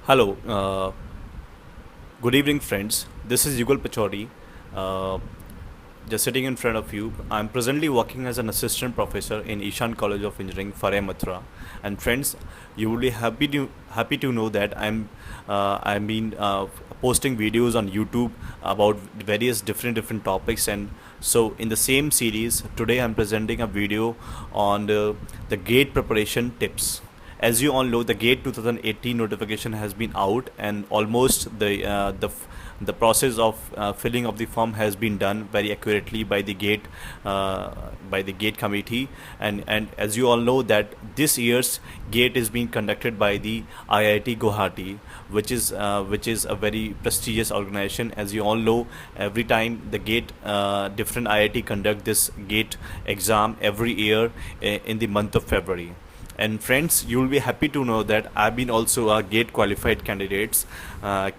Hello, good evening, friends. This is Yugal Pachori, uh, just sitting in front of you. I'm presently working as an assistant professor in Ishan College of Engineering, Farai Mathura. And friends, you will be happy to know that I've been posting videos on YouTube about various different topics. And so, in the same series, today I'm presenting a video on the gate preparation tips. As you all know, the gate 2018 notification has been out, and almost the process of filling of the form has been done very accurately uh, by the gate committee. And as you all know that this year's gate is being conducted by the IIT Guwahati, which is a very prestigious organization. As you all know, every time the gate different IIT conduct this gate exam every year in the month of February. And friends, you will be happy to know that I've been also a gate qualified candidate. I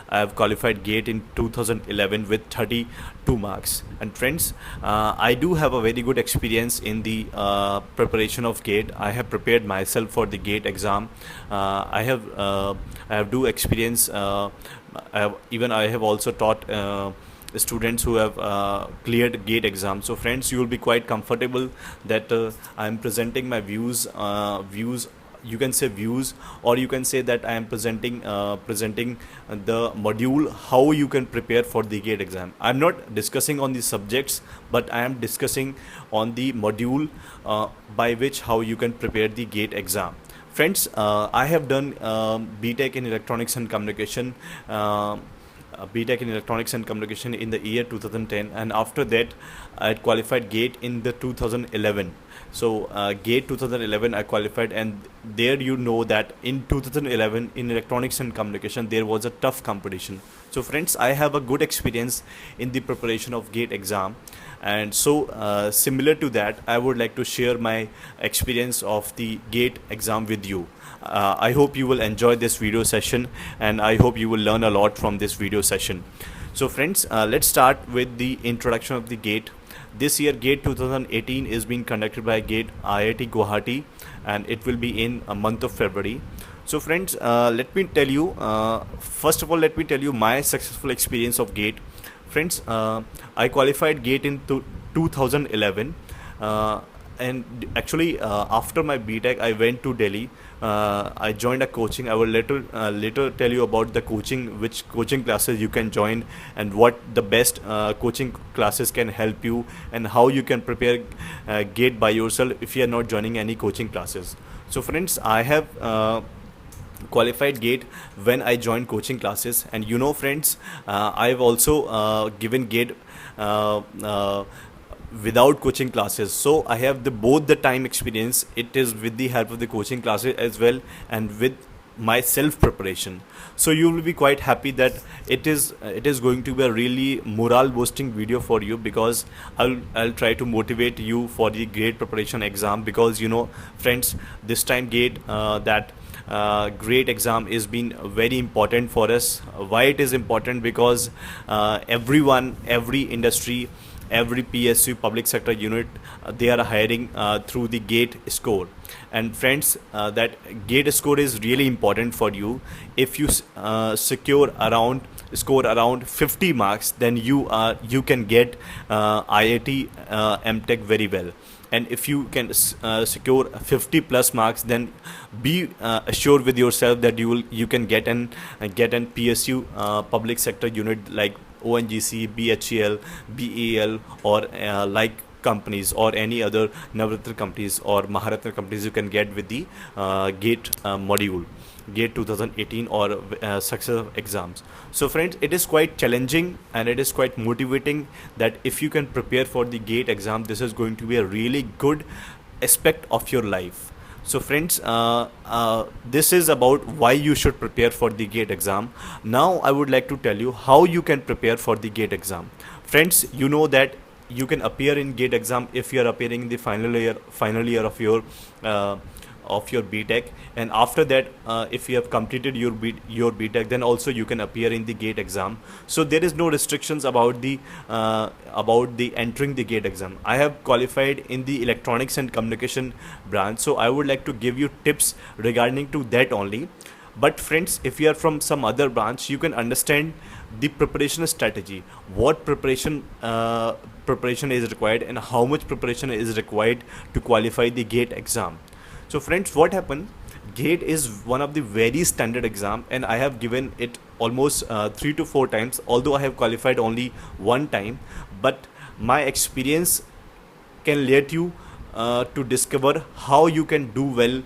have qualified gate in 2011 with 32 marks. And friends, I do have a very good experience in the preparation of gate. I have prepared myself for the gate exam. I have do experience. I have also taught students who have cleared gate exam. So friends, you will be quite comfortable that I am presenting my views, you can say views, or you can say that I am presenting the module how you can prepare for the gate exam. I'm not discussing on the subjects, but I am discussing on the module by which how you can prepare the gate exam. Friends, I have done BTech in electronics and communication. BTech in Electronics and Communication in the year 2010, and after that I had qualified GATE in the 2011. So GATE 2011 I qualified, and there you know that in 2011 in Electronics and Communication there was a tough competition. So friends, I have a good experience in the preparation of GATE exam, and so similar to that I would like to share my experience of the GATE exam with you. I hope you will enjoy this video session, and I hope you will learn a lot from this video session. So friends, let's start with the introduction of the GATE. This year GATE 2018 is being conducted by GATE IIT Guwahati, and it will be in a month of February. So friends, let me tell you, first of all let me tell you my successful experience of GATE. Friends, I qualified GATE in 2011. And actually, after my BTech I went to Delhi. I joined a coaching. I will later tell you about the coaching, which coaching classes you can join, and what the best coaching classes can help you, and how you can prepare GATE by yourself if you are not joining any coaching classes. So friends, I have qualified GATE when I joined coaching classes. And you know friends, I've also given GATE uh, uh, without coaching classes. So I have the both the time experience. It is with the help of the coaching classes as well, and with my self preparation. So you will be quite happy that it is going to be a really morale boosting video for you, because I'll try to motivate you for the GATE preparation exam. Because you know friends, this time GATE that great exam is been very important for us. Why it is important? Because every industry, every PSU public sector unit, they are hiring through the GATE score. And friends, that GATE score is really important for you. If you score around 50 marks, then you can get IIT MTech very well. And if you can secure 50 plus marks, then be assured with yourself that you can get an PSU public sector unit like ONGC, BHEL, BEL, or like companies, or any other Navratna companies or Maharatna companies you can get with the GATE module, GATE 2018, or successive exams. So friends, it is quite challenging and it is quite motivating that if you can prepare for the GATE exam, this is going to be a really good aspect of your life. So friends, this is about why you should prepare for the GATE exam. Now I would like to tell you how you can prepare for the GATE exam. Friends, you know that you can appear in GATE exam if you are appearing in the final year of your BTech. And after that, if you have completed your BTech, then also you can appear in the GATE exam. So there is no restrictions about the entering the GATE exam. I have qualified in the electronics and communication branch, so I would like to give you tips regarding to that only. But friends, if you are from some other branch, you can understand the preparation strategy, what preparation is required, and how much preparation is required to qualify the GATE exam. So friends, what happened, GATE is one of the very standard exam, and I have given it almost 3 to 4 times, although I have qualified only one time. But my experience can let you to discover how you can do well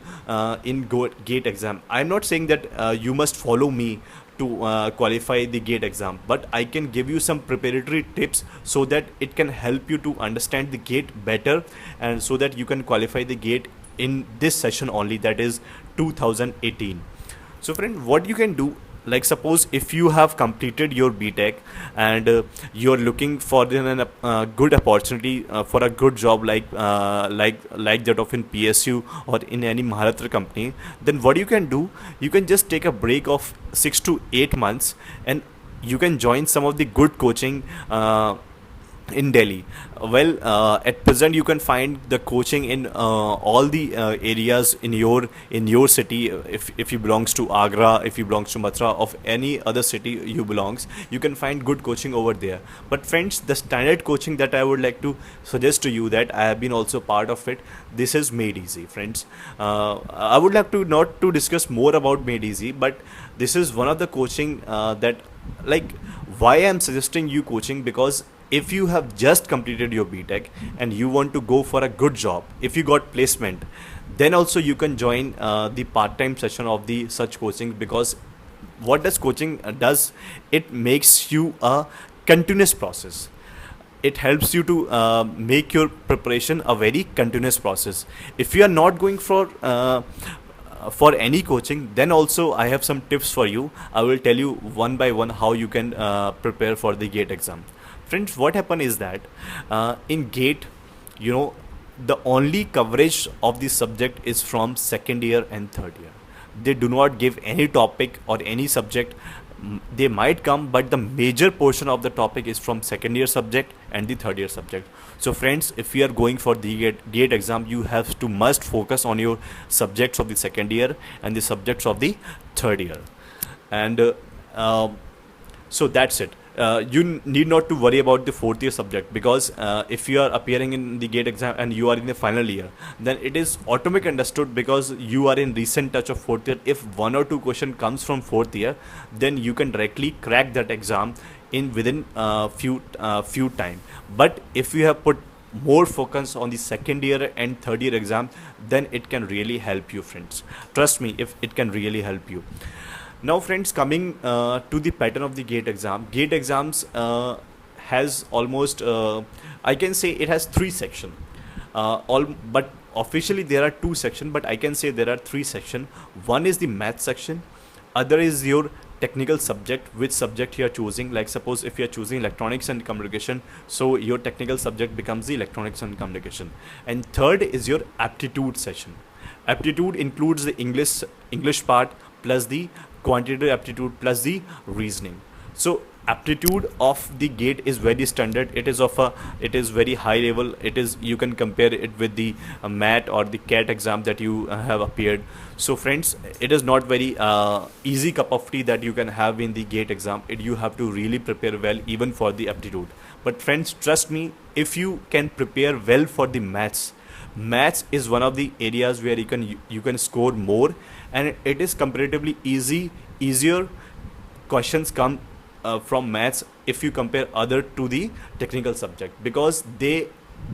in GATE exam. I'm not saying that you must follow me to qualify the GATE exam, but I can give you some preparatory tips so that it can help you to understand the GATE better, and so that you can qualify the GATE in this session only, that is 2018. So friend, what you can do, like suppose if you have completed your BTech, and you're looking for a good opportunity for a good job, like that of in PSU or in any Maharashtra company, then what you can do, you can just take a break of 6 to 8 months, and you can join some of the good coaching in Delhi. Well, at present you can find the coaching in all the areas in your city. If you belongs to Agra, if you belongs to Mathura, of any other city you belongs, you can find good coaching over there. But friends, the standard coaching that I would like to suggest to you, that I have been also part of it, this is Made Easy, friends. I would like to not to discuss more about Made Easy, but this is one of the coaching that, like, why I'm suggesting you coaching, because if you have just completed your BTech and you want to go for a good job, if you got placement, then also you can join the part-time session of the such coaching. Because what does coaching does, it makes you a continuous process. It helps you to make your preparation a very continuous process. If you are not going for any coaching, then also I have some tips for you. I will tell you one by one how you can prepare for the GATE exam. Friends, what happen is that in GATE, you know, the only coverage of the subject is from second year and third year. They do not give any topic or any subject. They might come, but the major portion of the topic is from second year subject and the third year subject. So friends, if you are going for the GATE exam, you have to must focus on your subjects of the second year and the subjects of the third year. And so that's it. You need not to worry about the fourth year subject, because if you are appearing in the GATE exam and you are in the final year, then it is automatically understood, because you are in recent touch of fourth year. If one or two question comes from fourth year, then you can directly crack that exam in within few time. But if you have put more focus on the second year and third year exam, then it can really help you, friends. Trust me, if it can really help you. Now friends, coming to the pattern of the GATE exam. GATE exams has almost, I can say it has 3 sections. But officially there are 2 sections, but I can say there are 3 sections. One is the math section, other is your technical subject, which subject you are choosing. Like suppose if you are choosing electronics and communication, so your technical subject becomes the electronics and communication. And third is your aptitude session. Aptitude includes the English part plus the quantitative aptitude plus the reasoning. So aptitude of the GATE is very standard. It is very high level. It is, you can compare it with the MAT or the CAT exam that you have appeared. So friends, it is not very easy cup of tea that you can have in the GATE exam. You have to really prepare well even for the aptitude. But friends, trust me, if you can prepare well for the maths is one of the areas where you can score more, and it is comparatively easier questions come from maths if you compare other to the technical subject, because they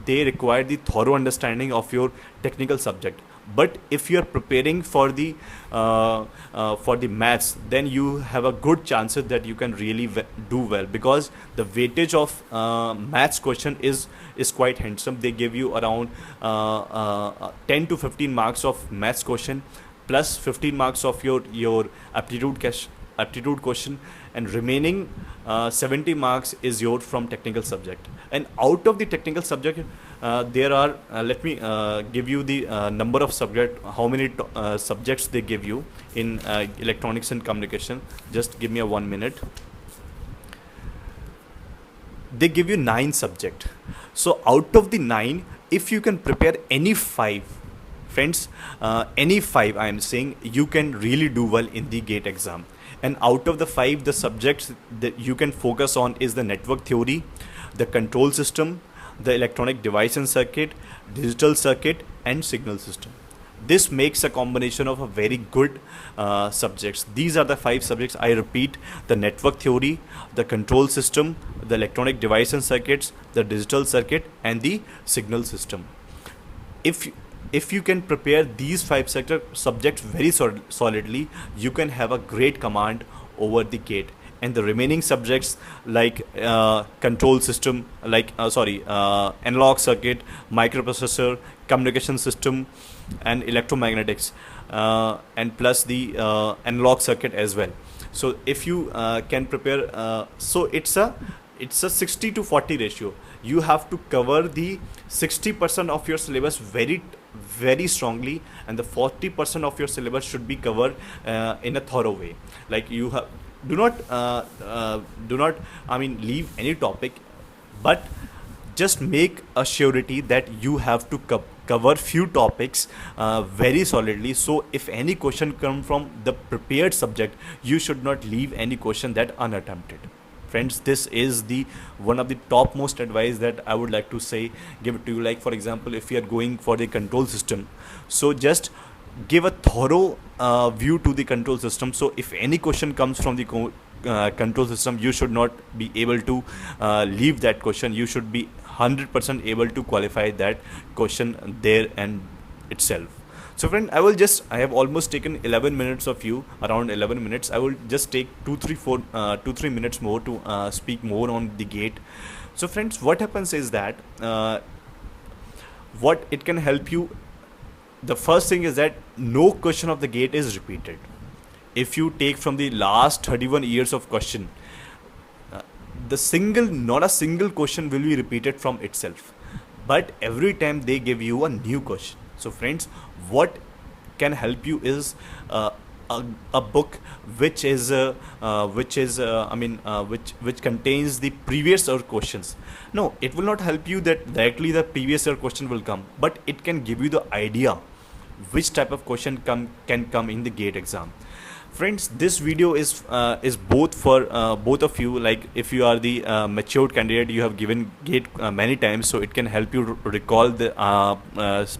require the thorough understanding of your technical subject. But if you are preparing for the maths, then you have a good chances that you can really do well, because the weightage of maths question is quite handsome. They give you around 10 to 15 marks of maths question, plus 15 marks of your aptitude question, and remaining 70 marks is your from technical subject. And out of the technical subject, there are let me give you the number of subject, how many subjects they give you in electronics and communication. Just give me a 1 minute. They give you 9 subject. So out of the 9, if you can prepare any 5 Friends, any 5 I am saying you can really do well in the GATE exam. And out of the 5, the subjects that you can focus on is the network theory, the control system, the electronic device and circuit, digital circuit, and signal system. This makes a combination of a very good subjects. These are the 5 subjects. I repeat: the network theory, the control system, the electronic device and circuits, the digital circuit, and the signal system. If you can prepare these 5 subjects very solidly, you can have a great command over the GATE. And the remaining subjects like control system, like analog circuit, microprocessor, communication system, and electromagnetics, and plus the analog circuit as well. So if you can prepare, so it's a 60 to 40 ratio. You have to cover the 60% of your syllabus very strongly, and the 40% of your syllabus should be covered in a thorough way. Like you have do not I mean leave any topic, but just make a surety that you have to cover few topics very solidly. So if any question come from the prepared subject, you should not leave any question that unattempted. Friends, this is the one of the topmost advice that I would like to say, give it to you. Like for example, if you are going for the control system, so just give a thorough view to the control system. So if any question comes from the control system, you should not be able to leave that question. You should be 100% able to qualify that question there and itself. So friend, I have almost taken 11 minutes of you, around 11 minutes. I will just take 2-3 minutes more to speak more on the GATE. So friends, what happens is that what it can help you, the first thing is that no question of the GATE is repeated. If you take from the last 31 years of question, not a single question will be repeated from itself, but every time they give you a new question. So friends, what can help you is a book which contains the previous year questions. No, it will not help you that directly the previous year question will come, but it can give you the idea which type of question can come in the GATE exam. Friends, this video is both for both of you. Like if you are the matured candidate, you have given GATE many times, so it can help you recall the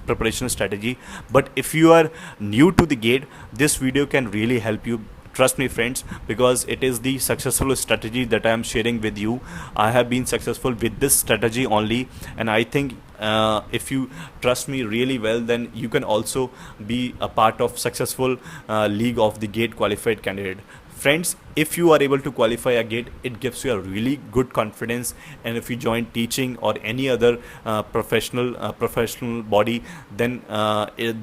preparation strategy. But if you are new to the GATE, this video can really help you. Trust me friends, because it is the successful strategy that I am sharing with you. I have been successful with this strategy only, and I think if you trust me really well, then you can also be a part of successful league of the GATE qualified candidate. Friends, if you are able to qualify a GATE, it gives you a really good confidence, and if you join teaching or any other professional body, then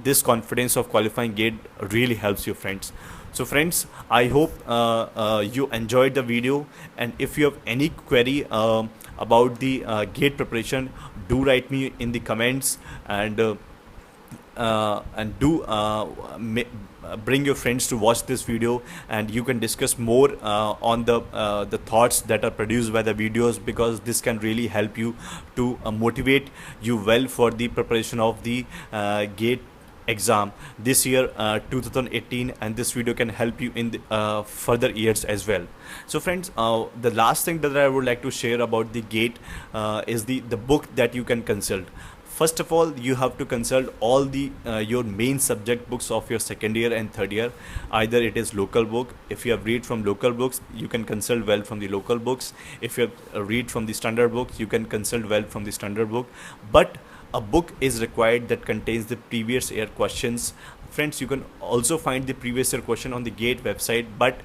this confidence of qualifying GATE really helps you, friends. So friends, I hope you enjoyed the video, and if you have any query about the GATE preparation, do write me in the comments, and bring your friends to watch this video, and you can discuss more on the thoughts that are produced by the videos, because this can really help you to motivate you well for the preparation of the GATE exam this year 2018, and this video can help you in the further years as well. So friends, the last thing that I would like to share about the GATE is the book that you can consult. First of all, you have to consult all the your main subject books of your second year and third year. Either it is local book. If you have read from local books, you can consult well from the local books. If you have read from the standard books, you can consult well from the standard book. But a book is required that contains the previous year questions. Friends, you can also find the previous year question on the GATE website, but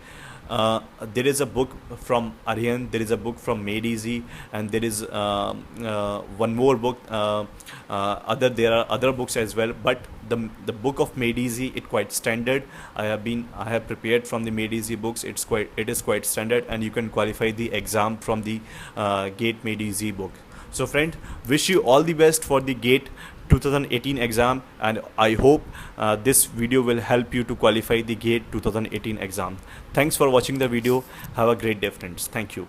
there is a book from Aryan, there is a book from Made Easy, and there is one more book. There are other books as well, but the book of Made Easy, it quite standard. I have prepared from the Made Easy books. It is quite standard, and you can qualify the exam from the GATE Made Easy book. So friend, wish you all the best for the GATE 2018 exam, and I hope this video will help you to qualify the GATE 2018 exam. Thanks for watching the video. Have a great day, friends. Thank you.